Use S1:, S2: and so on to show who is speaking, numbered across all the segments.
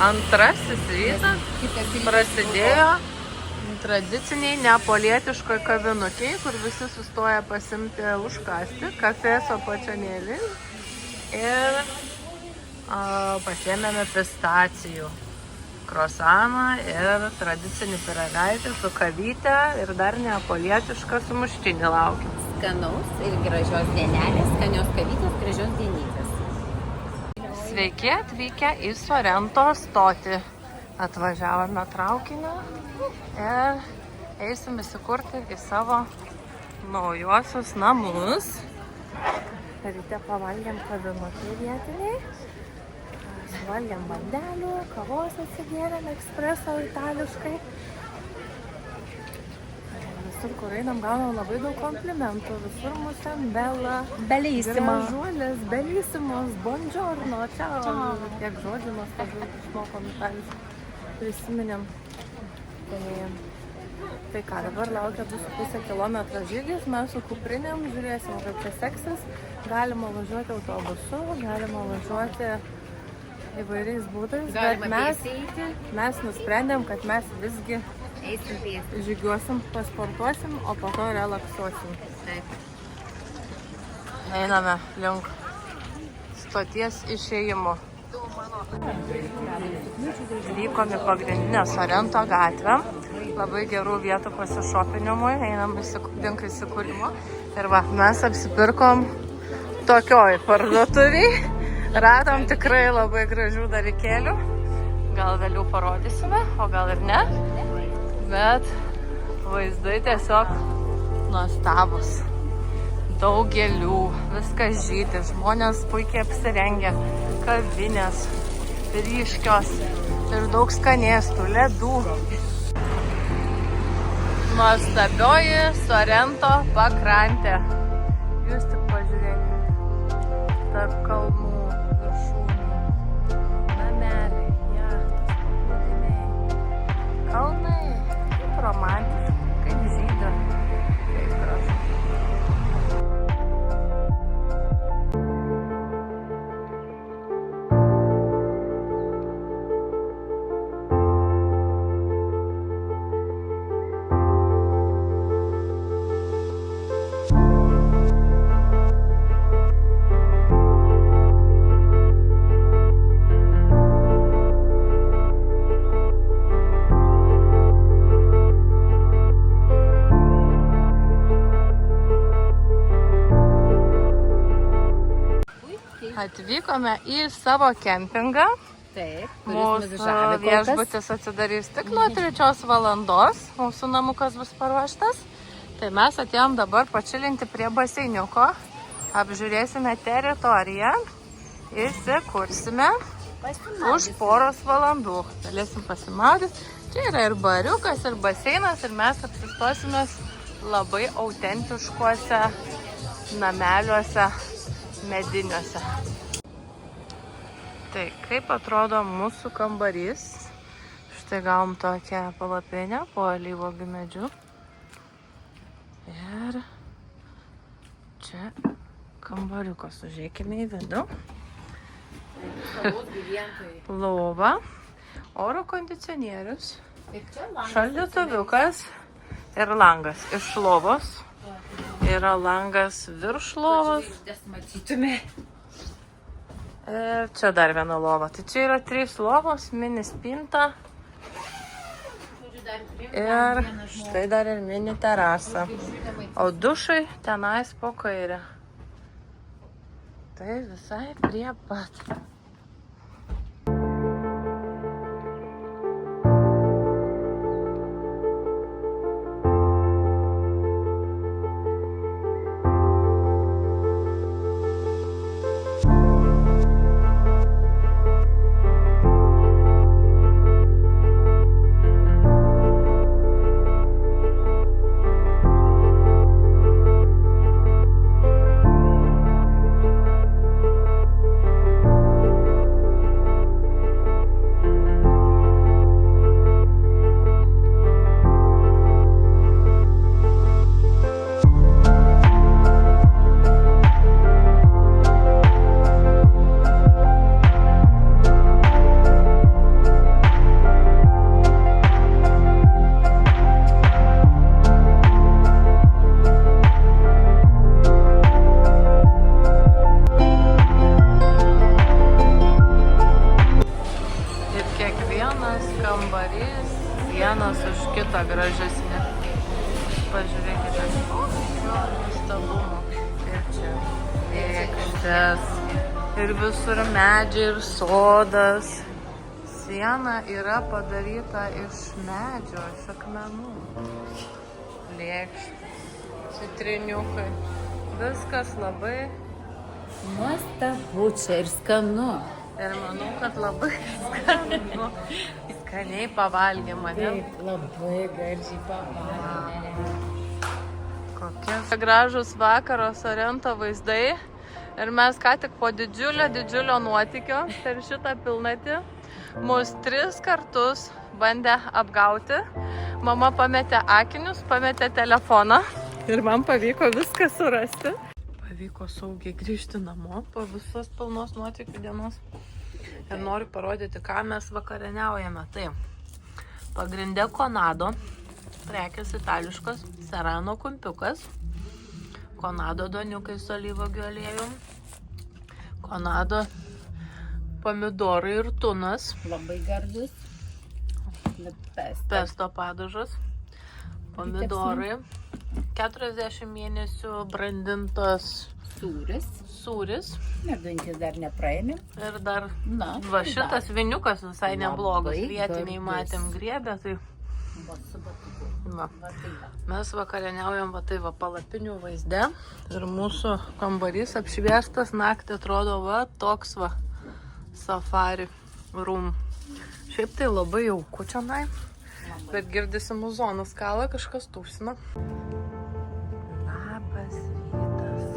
S1: Antrasis rytas prasidėjo tradiciniai neapolietiškoj kavinukiai, kur visi sustoja pasimti užkasti, kafė su pačionėlį ir pasiėmėme pistacijų, krosaną ir tradicinį pyragaitį su kavyte ir dar neapolietišką sumuštinį laukia.
S2: Skanaus ir gražios dienelės, skanios kavytės, gražios dienytės.
S1: Sveiki atvykę į Sorento stotį. Atvažiavome traukiniu ir eisim įsikurti į savo naujuosius namus. Ryte pavalgėm kavinukį vietiniai, suvalgėm bandelių, kavos atsigėrėm, ekspreso itališkai. Visur, kur einam, gaunam labai daug komplimentų. Visur mus ten bella, gražuolės, bellísimos, buongiorno, ciao. Tiek žodžių nuostabių išmokom itališkai. Prisiminėm. Tai ką, dabar laukia 2,5 kilometro žygis, mes su kuprinėm žiūrėsim, kaip čia seksis. Galima važiuoti autobusu, galima važiuoti įvairiais būdais, bet mes nusprendėm, kad mes visgi žygiuosim, pasportuosim, o po to relaksuosim.
S2: Taip.
S1: Einame link stoties išėjimo. Vykom į pagrindinę Sorento gatvę. Labai gerų vietų pasišopinimui. Einam link įsikūrimo. Ir va, mes apsipirkom tokioj parduotuviai. Radom tikrai labai gražių dalykėlių. Gal vėliau parodysime, o gal ir ne. Bet vaizdai tiesiog nuostabus. Daug gėlių, viskas žydi, žmonės puikiai apsirengę, kavinės, ryškios ir daug skanėstų, ledų. Nuostabioji Sorento pakrantė. Jūs tik pažiūrėkite. Tarp kalnų, viršūnių, nameliai, jachtos, paplūdimiai, kalnai, kaip romantiškai, kaip žydi, kaip gražu. Atvykome į savo kempingą.
S2: Taip,
S1: Mūsų viešbutis atsidarys tik nuo 3 valandos. Mūsų namukas bus paruoštas. Tai mes atėjom dabar pačilinti prie baseiniuko. Apžiūrėsime teritoriją. Įsikursime už poros valandų. Galėsim pasimaudyti. Čia yra ir bariukas, ir baseinas. Ir mes apsistosime labai autentiškuose nameliuose mediniuose. Tai kaip atrodo mūsų kambarys. Štai gavom tokią palapinę po alyvuogių medžių. Ir čia kambariukas. Užeikime į vidų. Lova, oro kondicionierius, šaldytuviukas ir langas iš lovos. Yra langas virš lovos. Ir čia dar viena lova. Tai čia yra 3 lovos, mini spinta. Ir štai dar ir mini terasa. O dušai tenais po kairę. Tai visai prie pat. vieta gražesnė. Pažiūrėkite. Nuostabumo. Ir čia lėkštės. Ir visur medžiai ir sodas. Siena yra padaryta iš medžio, iš akmenų. Lėkštės, citriniukai. Viskas labai
S2: Nuostabu, čia ir skanu.
S1: ir manau, kad labai skanu. Skaniai pavalgėm, ne?
S2: Taip, labai gardžiai pavalgėme.
S1: Kokie gražus vakaro Sorento vaizdai. Ir mes ką tik po didžiulio nuotykio per šitą pilnatį mus 3 kartus bandė apgauti. Mama pametė akinius, pametė telefoną ir man pavyko viską surasti. Pavyko saugiai grįžti namo po visos pilnos nuotykių dienos. Ir noriu parodyti, ką mes vakarieniaujame. Tai pagrinde Konado, prekės itališkos, Serrano kumpiukas, Konado doniukai su alyvuogių aliejum, Konado pomidorai ir tunas,
S2: Labai gardus.
S1: pesto padažas, pomidorai, 40 mėnesių brandintas sūris
S2: Merdunkis dar nepraėmė.
S1: ir dar
S2: Na,
S1: va šitas viniukas visai neblogas,
S2: Labai
S1: vietiniai
S2: gardus.
S1: matėm griebę, tai
S2: Va, su batuku.
S1: va.
S2: Va, tai va.
S1: Mes vakarieniaujam va tai va palapinių vaizde ir mūsų kambarys apšviestas naktį atrodo va toks va safari room. Šiaip tai labai jauku čionai, bet girdisi muzoną skalą, kažkas tūsina. Labas rytas.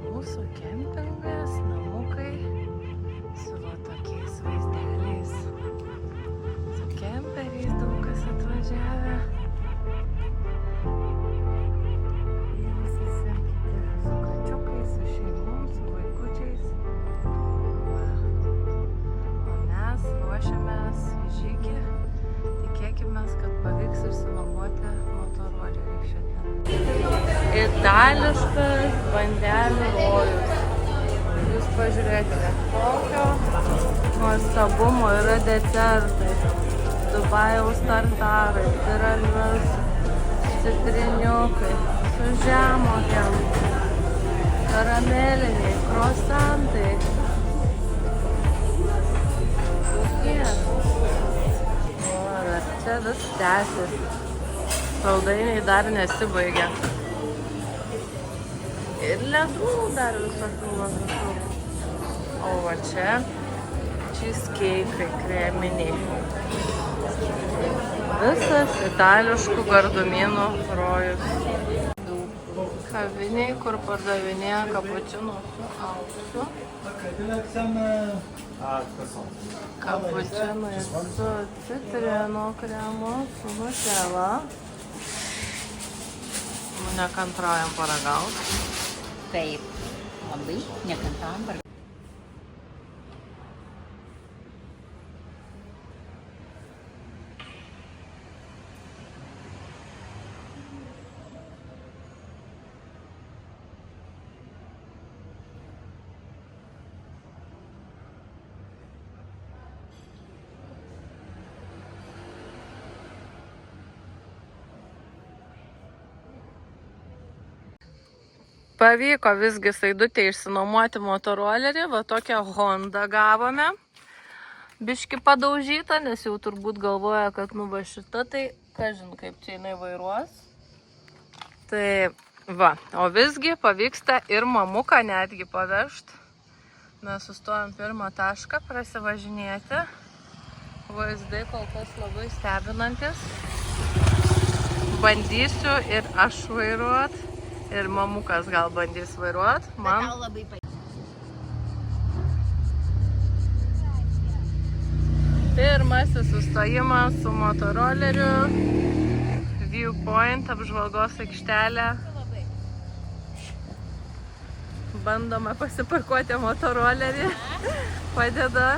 S1: Mūsų kempingas, namukai su va tokiais vaizdeliais. Su kemperiais daug kas atvažiavę. Jie visi sveikite su kačiukais, su šeimom, su vaikučiais. Va. O mes ruošiamės į žygį. Tikėkime, kad pavyks išsinuomoti motorolerį šiandien. Itališkas bandelių rojus. Jūs pažiūrėkite, kokio nuostabumo yra desertai. Dubajaus tartarai, tiramisu, citriniukai, su žemuogėm, karameliniai, krosantai. Čia vis tęsis. Saldainiai dar nesibaigia. Ir ledų dar visokių visokių. O va čia cheesecake kreminiai. Visas itališkų gardumynų rojus. Kaviniai, kur pardavinėja kapučinų su auksu. Kapučinai su citrino kremu, su nutela. Nekantraujam paragauti.
S2: Taip, labai nekantam.
S1: Pavyko visgi Saidutė išsinuomoti motorolerį, va tokią Hondą gavome. Biški padaužyta, nes jau turbūt galvoja, kad nu va šita, tai kažin kaip čia jinai vairuos. Tai va, o visgi pavyksta ir mamuką netgi pavežt. Mes sustojom pirmą tašką prasivažinėti. Vaizdai kol kas labai stebinantis. Bandysiu ir aš vairuot. Ir mamukas gal bandys vairuot. Man
S2: Tau labai patinka.
S1: pirmasis sustojimas su motoroleriu. Viewpoint, apžvalgos aikštelė. Bandome pasiparkuoti motorolerį. Padeda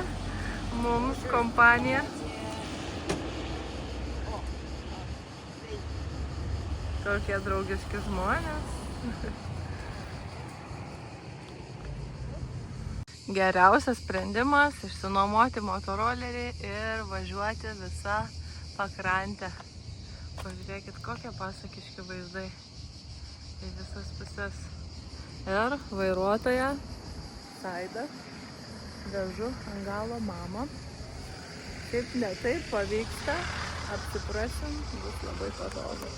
S1: mums kompanija. Tokie draugiški žmonės. Geriausias sprendimas išsinuomoti motorolerį ir važiuoti visą pakrantę. Pažiūrėkit, kokie pasakiški vaizdai į visas pusės. Ir vairuotoja Saida vežu ant galo mamą. Kaip ne taip pavyksta, apsiprasim, bus labai patogu.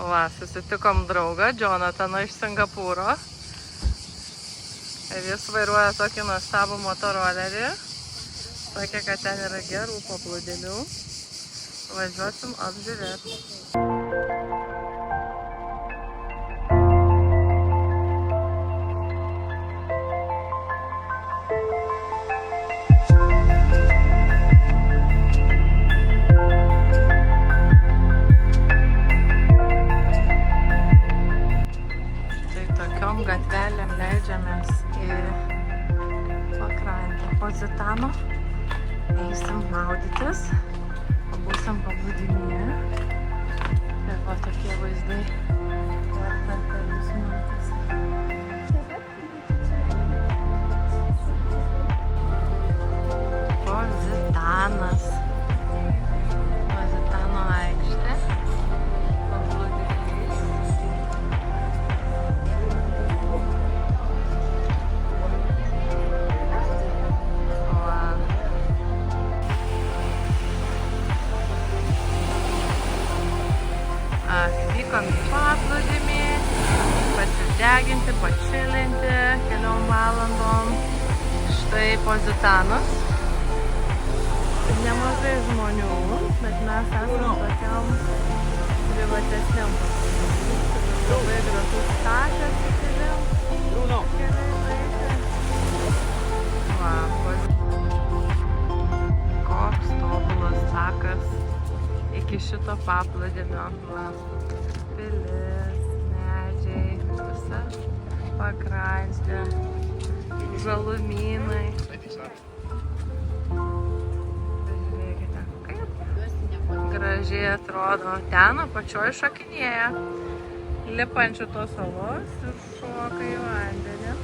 S1: Va, susitikom draugą, Jonathaną iš Singapūro. Ir jis vairuoja tokį nuostabų motorolerį. Sakė, kad ten yra gerų paplūdimių. Važiuosim apžiūrėti. Gatvelėm leidžiamės į pakrantę Pozitano. Eisim maudytis, būsim paplūdimyje. Ir va tokie vaizdai. Dar kelius metus. Pozitanas. Pozitano aikštė. Atvykom į paplūdimį, pasideginti, pačilinti keliom valandom. Štai Pozitanas. Nemažai žmonių, bet mes esam tokiam privatesniam paplūdimiui. Labai gražus takas įkeliam. Va, koks tobulas takas iki šito paplūdimio. Pilis, medžiai, visa pakrantė, žalumynai. Pažiūrėkite, kaip gražiai atrodo. Ten apačioj šokinėja. Lipa ant šitos salos ir šoka į vandenį.